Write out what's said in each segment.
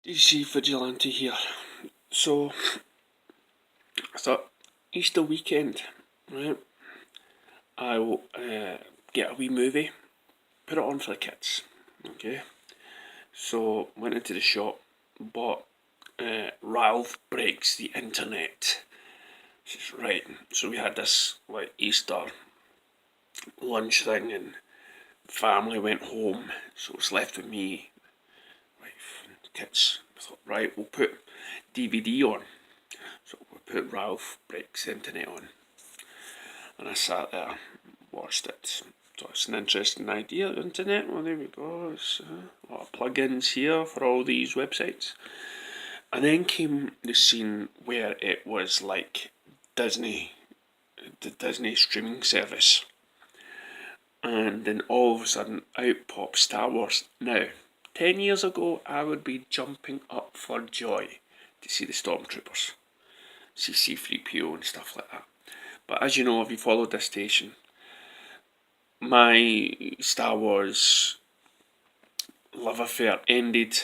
DC Vigilante here. So, I thought Easter weekend, right? I'll get a wee movie, put it on for the kids. Okay. So went into the shop, bought Ralph Breaks the Internet. Right. So we had this like Easter lunch thing, and family went home. So it was left with me, wife, and kids. I thought, right, we'll put DVD on. So we put Ralph Breaks the Internet on, and I sat there, watched it. So it's an interesting idea, internet. Well, there we go. There's a lot of plugins here for all these websites. And then came the scene where it was like Disney, the Disney streaming service. And then all of a sudden, out pops Star Wars. Now, 10 years ago, I would be jumping up for joy to see the Stormtroopers, see C-3PO and stuff like that. But as you know, if you followed this station, my Star Wars love affair ended.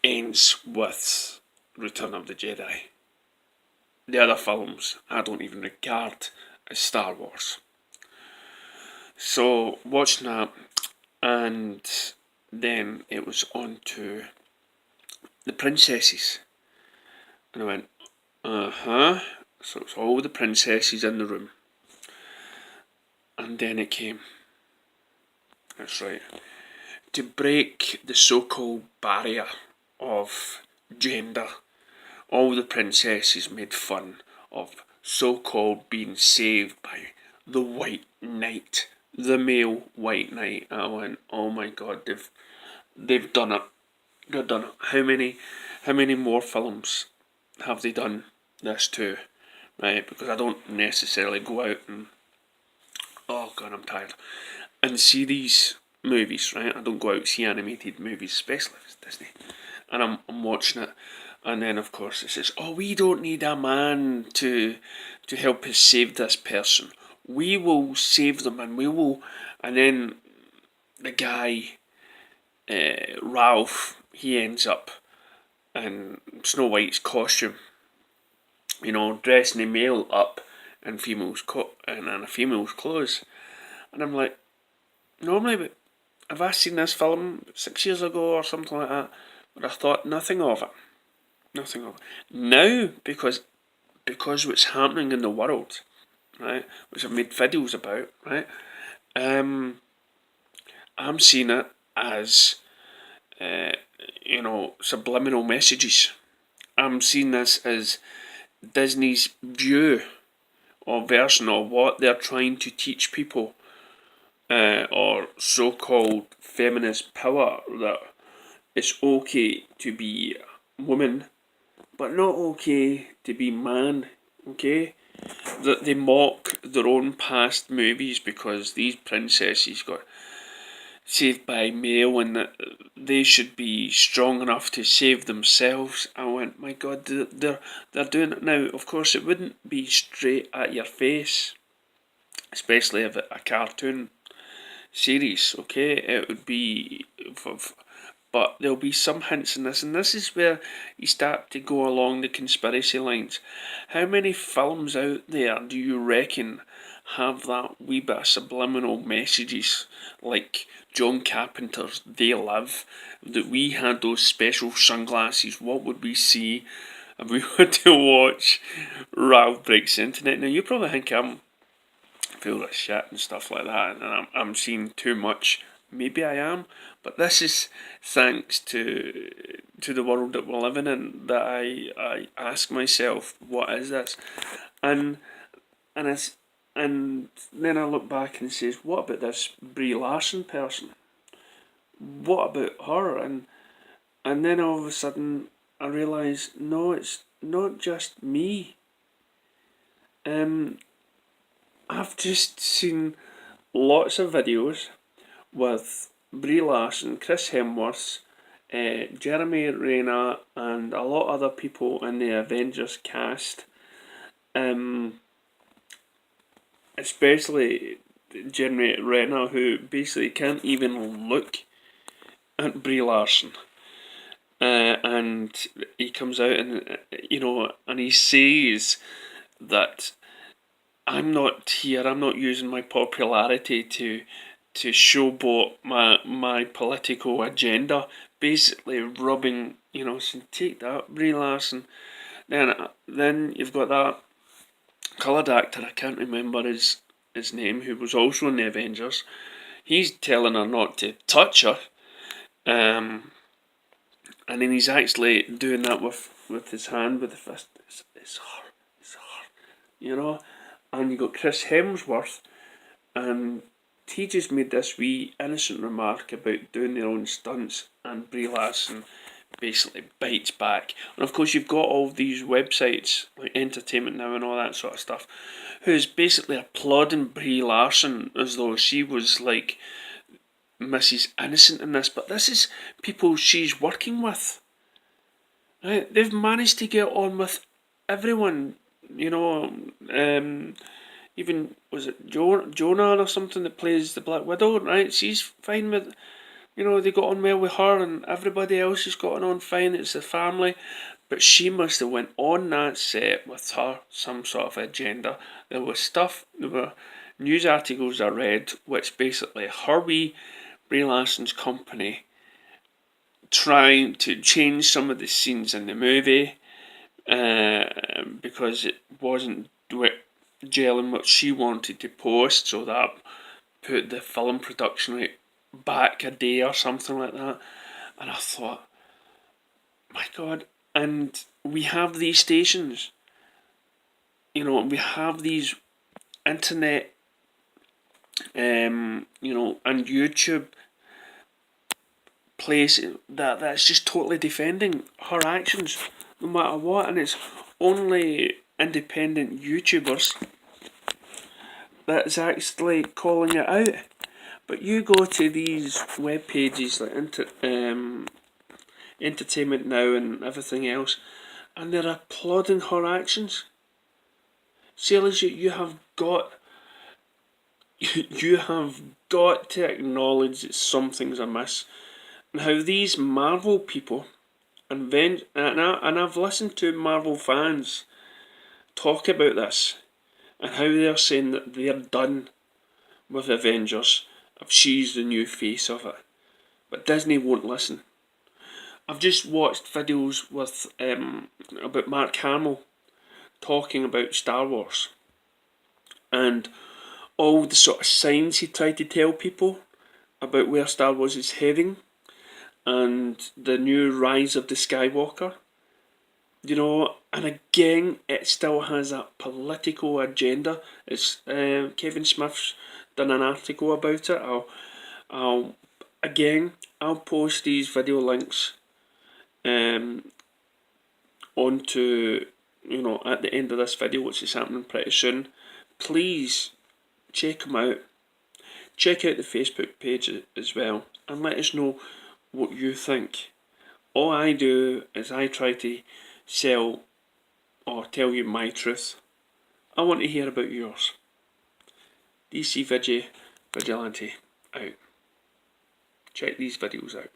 Ends with Return of the Jedi. The other films I don't even regard as Star Wars. So watching that, and then it was on to the princesses, and I went, So it's all the princesses in the room, and then it came. That's right. To break the so-called barrier of gender, all the princesses made fun of so-called being saved by the White Knight, the male White Knight. I went, oh my god, they've done it. They've done it. How many more films have they done this to? Right, because I don't necessarily go out and, oh god, I'm tired, and see these movies, right? I don't go out and see animated movies, especially if it's Disney. And I'm watching it, and then of course it says, oh, we don't need a man to help us save this person. We will save them, and we will. And then the guy, Ralph, he ends up in Snow White's costume, dressing the male up in in a female's clothes. And I'm like, normally, but have I seen this film 6 years ago or something like that? But I thought nothing of it. Nothing of it. Now, because what's happening in the world, right, which I've made videos about, right, I'm seeing it as, subliminal messages. I'm seeing this as Disney's view or version of what they're trying to teach people, or so-called feminist power, that it's okay to be woman, but not okay to be man, okay? That they mock their own past movies because these princesses got saved by male and that they should be strong enough to save themselves. I went, my god, they're doing it now. Of course, it wouldn't be straight at your face, especially if it's a cartoon series, okay? It would be, but there'll be some hints in this, and this is where you start to go along the conspiracy lines. How many films out there do you reckon have that wee bit of subliminal messages, like John Carpenter's They Live, that we had those special sunglasses? What would we see if we were to watch Ralph Breaks the Internet? Now, you probably think I'm full of shit and stuff like that, and I'm seeing too much. Maybe I am, but this is thanks to the world that we're living in, that I ask myself, what is this? And it's, and then I look back and says, what about this Brie Larson person? What about her? And then all of a sudden I realise, no, it's not just me. I've just seen lots of videos with Brie Larson, Chris Hemsworth, Jeremy Renner, and a lot of other people in the Avengers cast. Especially Jeremy Renner, who basically can't even look at Brie Larson. And he comes out and, and he says that I'm not using my popularity to showboat my political agenda. Basically rubbing, saying, take that, Brie Larson. Then you've got that coloured actor, I can't remember his name, who was also in the Avengers. He's telling her not to touch her. And then he's actually doing that with his hand, with the fist. It's her. And you got Chris Hemsworth, and he just made this wee innocent remark about doing their own stunts, and Brie Larson basically bites back. And of course you've got all these websites like Entertainment Now and all that sort of stuff, who's basically applauding Brie Larson as though she was like Mrs. Innocent in this, but this is people she's working with. Right? They've managed to get on with everyone, even, was it Jonah or something that plays the Black Widow, right? She's fine with, they got on well with her, and everybody else has gotten on fine, it's the family. But she must have went on that set with her some sort of agenda. There were news articles I read, which basically Brie Larson's company trying to change some of the scenes in the movie because it wasn't gelling what she wanted to post, so that put the film production rate back a day or something like that. And I thought, my God, and we have these stations, we have these internet, and YouTube place that's just totally defending her actions no matter what, and it's only independent YouTubers that's actually calling it out. But you go to these web pages like Entertainment Now and everything else, and they're applauding her actions. Sailors, you have got to acknowledge that something's amiss. And how these Marvel people, and I've listened to Marvel fans talk about this, and how they're saying that they're done with Avengers, if she's the new face of it. But Disney won't listen. I've just watched videos with about Mark Hamill talking about Star Wars, and all the sort of signs he tried to tell people about where Star Wars is heading, and the new rise of the Skywalker, and again it still has that political agenda. It's Kevin Smith's done an article about it. I'll post these video links onto, at the end of this video, which is happening pretty soon. Please check them out. Check out the Facebook page as well, and let us know what you think. All I do is I try to sell or tell you my truth. I want to hear about yours. DC Vigilante out. Check these videos out.